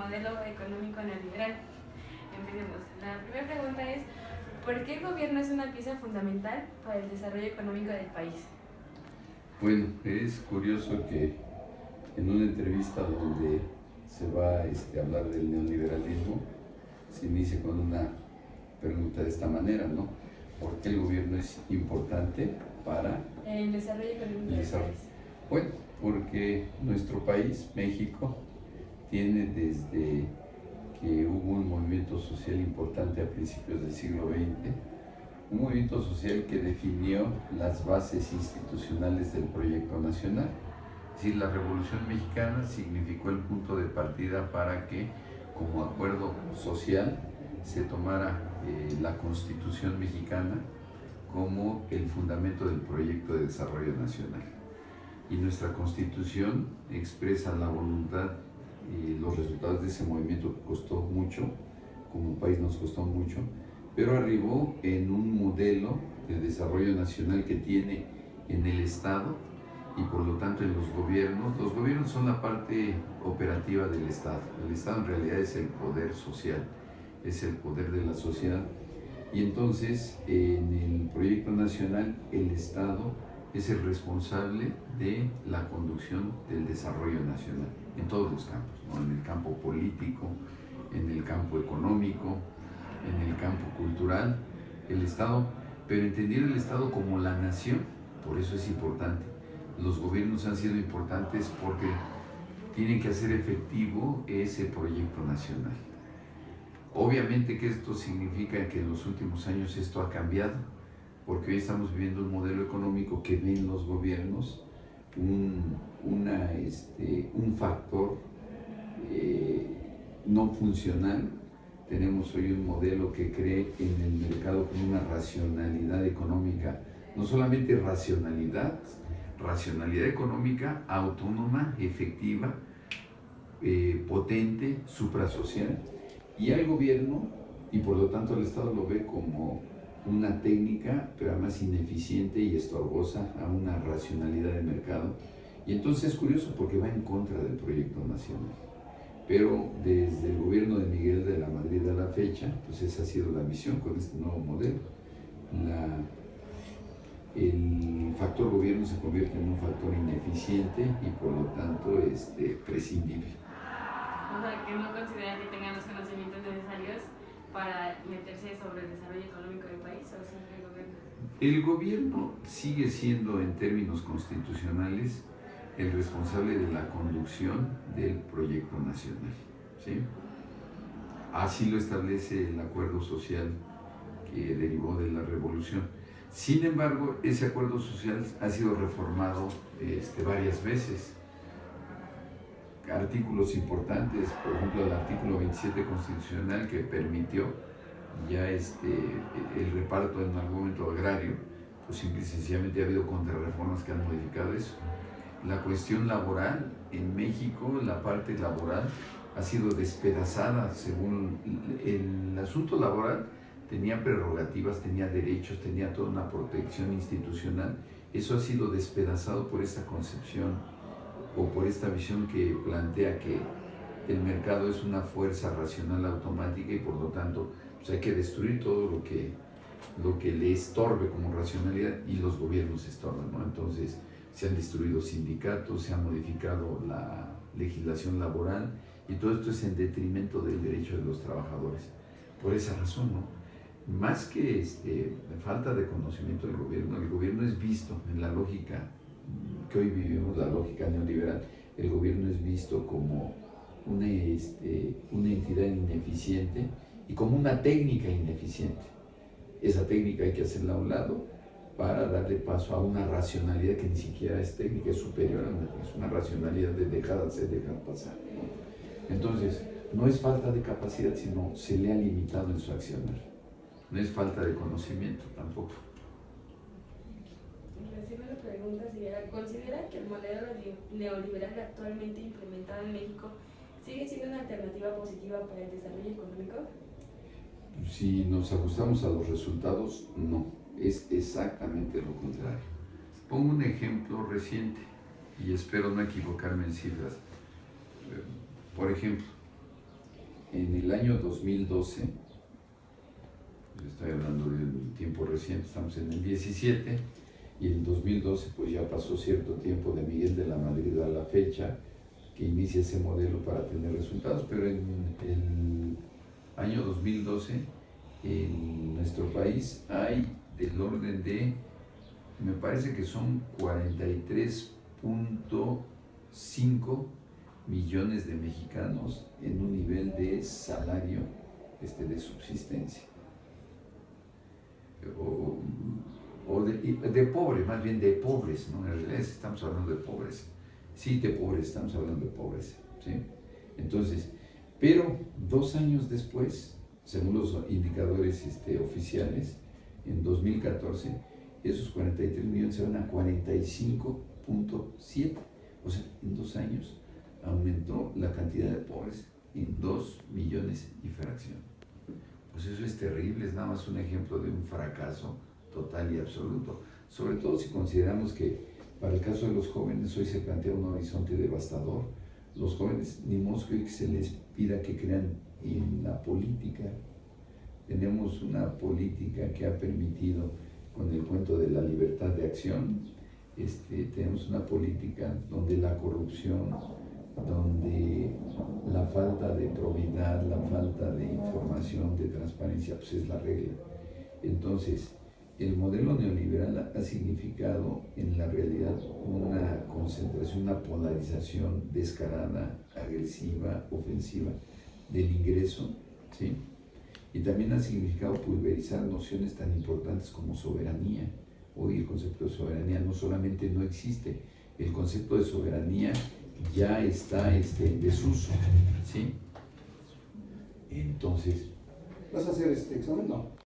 modelo económico neoliberal. Empecemos. La primera pregunta es, ¿por qué el gobierno es una pieza fundamental para el desarrollo económico del país? Bueno, es curioso que en una entrevista donde se va a hablar del neoliberalismo, se inicia con una pregunta de esta manera, ¿no? ¿Por qué el gobierno es importante para el desarrollo económico del país? Bueno, porque nuestro país, México, tiene desde que hubo un movimiento social importante a principios del siglo XX, un movimiento social que definió las bases institucionales del proyecto nacional. Es decir, la Revolución Mexicana significó el punto de partida para que, como acuerdo social, se tomara la Constitución mexicana como el fundamento del proyecto de desarrollo nacional. Y nuestra Constitución expresa la voluntad y los resultados de ese movimiento que costó mucho, como país nos costó mucho, pero arribó en un modelo de desarrollo nacional que tiene en el Estado y por lo tanto en los gobiernos. Los gobiernos son la parte operativa del Estado. El Estado en realidad es el poder social, es el poder de la sociedad. Y entonces en el proyecto nacional el Estado es el responsable de la conducción del desarrollo nacional en todos los campos, ¿no? En el campo político, en el campo económico, en el campo cultural, el Estado, pero entender el Estado como la nación, por eso es importante. Los gobiernos han sido importantes porque tienen que hacer efectivo ese proyecto nacional. Obviamente que esto significa que en los últimos años esto ha cambiado, porque hoy estamos viviendo un modelo económico que ven los gobiernos un factor no funcional. Tenemos hoy un modelo que cree en el mercado con una racionalidad económica, no solamente racionalidad económica autónoma, efectiva, potente, suprasocial, y al gobierno, y por lo tanto el Estado lo ve como una técnica, pero además ineficiente y estorbosa a una racionalidad de mercado. Y entonces es curioso porque va en contra del proyecto nacional. Pero desde el gobierno de Miguel de la Madrid a la fecha, pues esa ha sido la visión con este nuevo modelo. El factor gobierno se convierte en un factor ineficiente y por lo tanto prescindible. O sea, que no considera que tengan los conocimientos necesarios para meterse sobre el desarrollo económico del país, o siempre el gobierno. El gobierno sigue siendo, en términos constitucionales, el responsable de la conducción del proyecto nacional, ¿sí? Así lo establece el acuerdo social que derivó de la revolución. Sin embargo, ese acuerdo social ha sido reformado varias veces. Artículos importantes, por ejemplo el artículo 27 constitucional que permitió ya el reparto en algún momento agrario, pues simple y sencillamente ha habido contrarreformas que han modificado eso. La cuestión laboral en México, la parte laboral ha sido despedazada según el asunto laboral. Tenía prerrogativas, tenía derechos, tenía toda una protección institucional. Eso ha sido despedazado por esta concepción o por esta visión que plantea que el mercado es una fuerza racional automática y por lo tanto pues hay que destruir todo lo que le estorbe como racionalidad, y los gobiernos estorban, ¿no? Entonces se han destruido sindicatos, se ha modificado la legislación laboral y todo esto es en detrimento del derecho de los trabajadores. Por esa razón, ¿no? Más que falta de conocimiento del gobierno, el gobierno es visto en la lógica que hoy vivimos, la lógica neoliberal. El gobierno es visto como una entidad ineficiente y como una técnica ineficiente. Esa técnica hay que hacerla a un lado para darle paso a una racionalidad que ni siquiera es técnica, es superior a una racionalidad de dejar hacer, dejar pasar. Entonces, no es falta de capacidad, sino se le ha limitado en su accionar. No es falta de conocimiento tampoco. La segunda pregunta sería, ¿considera que el modelo neoliberal actualmente implementado en México sigue siendo una alternativa positiva para el desarrollo económico? Si nos ajustamos a los resultados, no, es exactamente lo contrario. Pongo un ejemplo reciente y espero no equivocarme en cifras. Por ejemplo, en el año 2012, estoy hablando del tiempo reciente, estamos en el 17, y en el 2012 pues ya pasó cierto tiempo de Miguel de la Madrid a la fecha que inicia ese modelo para tener resultados, pero en el año 2012 en nuestro país hay del orden de, me parece que son 43.5 millones de mexicanos en un nivel de salario de subsistencia. O de pobre, más bien de pobres, ¿no? En realidad estamos hablando de pobreza. Sí, de pobres, estamos hablando de pobreza, ¿sí? Entonces, pero 2 años después, según los indicadores oficiales, en 2014, esos 43 millones se van a 45.7. O sea, en 2 años aumentó la cantidad de pobres en 2 millones y fracción. Pues eso es terrible, es nada más un ejemplo de un fracaso total y absoluto. Sobre todo si consideramos que para el caso de los jóvenes hoy se plantea un horizonte devastador. Los jóvenes, ni modo que se les pida que crean en la política. Tenemos una política que ha permitido, con el cuento de la libertad de acción, tenemos una política donde la corrupción, donde la falta de probidad, la falta de información, de transparencia, pues es la regla. Entonces, el modelo neoliberal ha significado en la realidad una concentración, una polarización descarada, agresiva, ofensiva del ingreso, ¿sí? Y también ha significado pulverizar nociones tan importantes como soberanía. Hoy el concepto de soberanía no solamente no existe, el concepto de soberanía ya está en desuso, ¿sí? Entonces, ¿vas a hacer este examen? No.